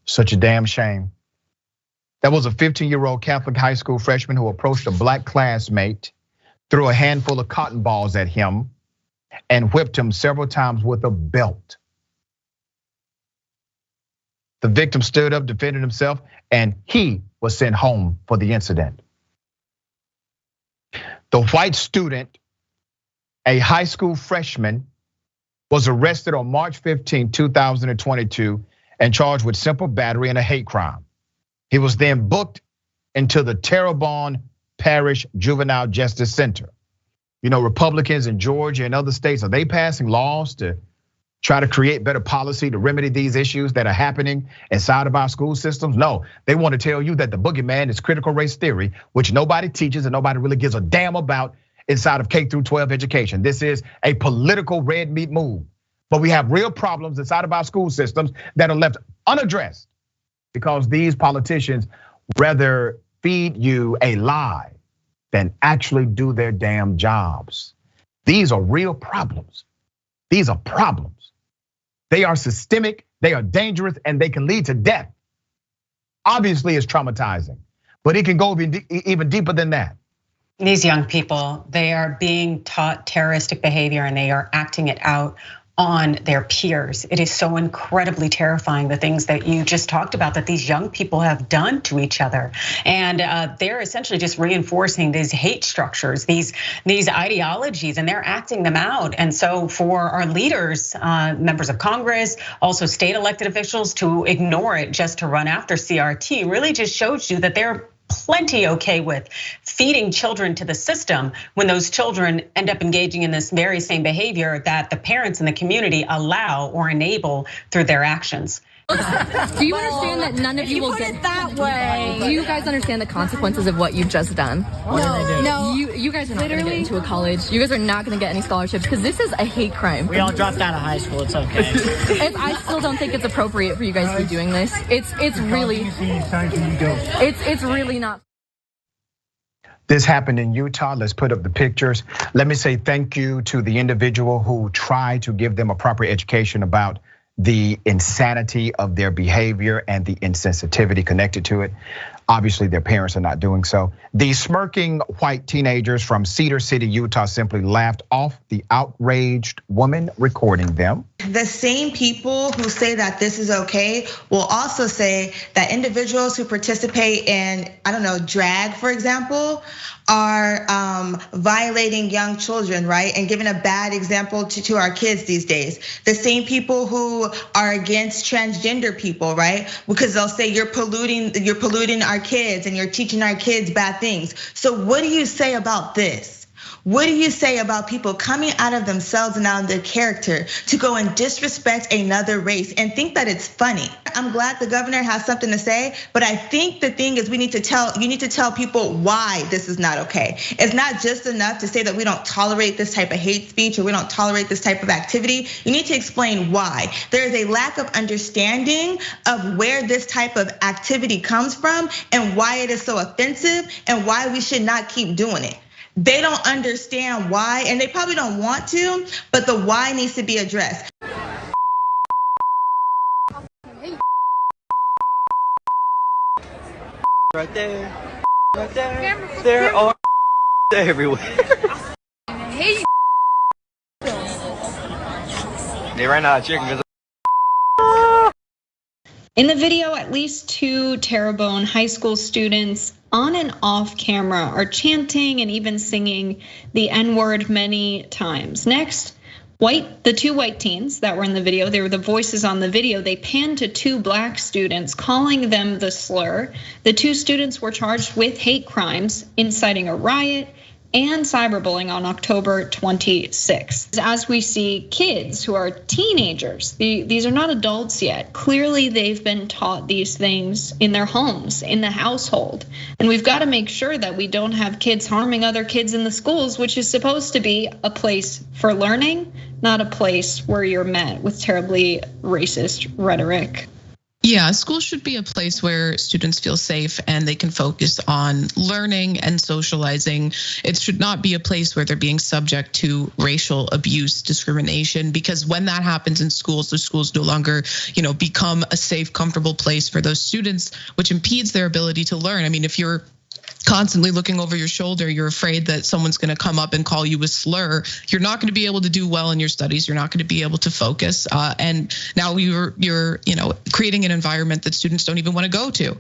Such a damn shame. That was a 15-year-old Catholic high school freshman who approached a black classmate, threw a handful of cotton balls at him, and whipped him several times with a belt. The victim stood up, defended himself, and he was sent home for the incident. The white student, a high school freshman, was arrested on March 15, 2022, and charged with simple battery and a hate crime. He was then booked into the Terrebonne Parish Juvenile Justice Center. You know, Republicans in Georgia and other states, are they passing laws to try to create better policy to remedy these issues that are happening inside of our school systems? No, they want to tell you that the boogeyman is critical race theory, which nobody teaches and nobody really gives a damn about inside of K through 12 education. This is a political red meat move. But we have real problems inside of our school systems that are left unaddressed because these politicians rather feed you a lie than actually do their damn jobs. These are real problems. These are problems. They are systemic, they are dangerous, and they can lead to death. Obviously, it's traumatizing, but it can go even deeper than that. These young people, they are being taught terroristic behavior and they are acting it out on their peers. It is so incredibly terrifying, the things that you just talked about that these young people have done to each other. And they're essentially just reinforcing these hate structures, these ideologies, and they're acting them out. And so for our leaders, members of Congress, also state elected officials to ignore it just to run after CRT really just shows you that they're plenty okay with feeding children to the system when those children end up engaging in this very same behavior that the parents in the community allow or enable through their actions. Do you understand that none of you will get it that way? Do you guys understand the consequences of what you've just done? No. You guys are not going to get into a college. You guys are not going to get any scholarships because this is a hate crime. We all dropped out of high school. It's okay. I still don't think it's appropriate for you guys to be doing this. It's really not. This happened in Utah. Let's put up the pictures. Let me say thank you to the individual who tried to give them a proper education about the insanity of their behavior and the insensitivity connected to it. Obviously, their parents are not doing so. The smirking white teenagers from Cedar City, Utah simply laughed off the outraged woman recording them. The same people who say that this is okay will also say that individuals who participate in, I don't know, drag, for example, are violating young children, right? And giving a bad example to our kids these days. The same people who are against transgender people, right? Because they'll say you're polluting our kids and you're teaching our kids bad things. So what do you say about this? What do you say about people coming out of themselves and out of their character to go and disrespect another race and think that it's funny? I'm glad the governor has something to say, but I think the thing is you need to tell people why this is not okay. It's not just enough to say that we don't tolerate this type of hate speech or we don't tolerate this type of activity. You need to explain why. There is a lack of understanding of where this type of activity comes from and why it is so offensive and why we should not keep doing it. They don't understand why, and they probably don't want to, but the why needs to be addressed. Right there, right there. There are everywhere. Hey. They ran out of chicken because. In the video, at least 2 Terrebonne high school students on and off camera are chanting and even singing the N-word many times. Next, the 2 white teens that were in the video, they were the voices on the video. They panned to 2 black students, calling them the slur. The 2 students were charged with hate crimes, inciting a riot, and cyberbullying on October 26th. As we see kids who are teenagers, these are not adults yet. Clearly they've been taught these things in their homes, in the household. And we've got to make sure that we don't have kids harming other kids in the schools, which is supposed to be a place for learning, not a place where you're met with terribly racist rhetoric. Yeah, school should be a place where students feel safe and they can focus on learning and socializing. It should not be a place where they're being subject to racial abuse, discrimination, because when that happens in schools, the schools no longer, become a safe, comfortable place for those students, which impedes their ability to learn. I mean, if you're constantly looking over your shoulder, you're afraid that someone's going to come up and call you a slur, you're not going to be able to do well in your studies. You're not going to be able to focus. And now you're creating an environment that students don't even want to go to.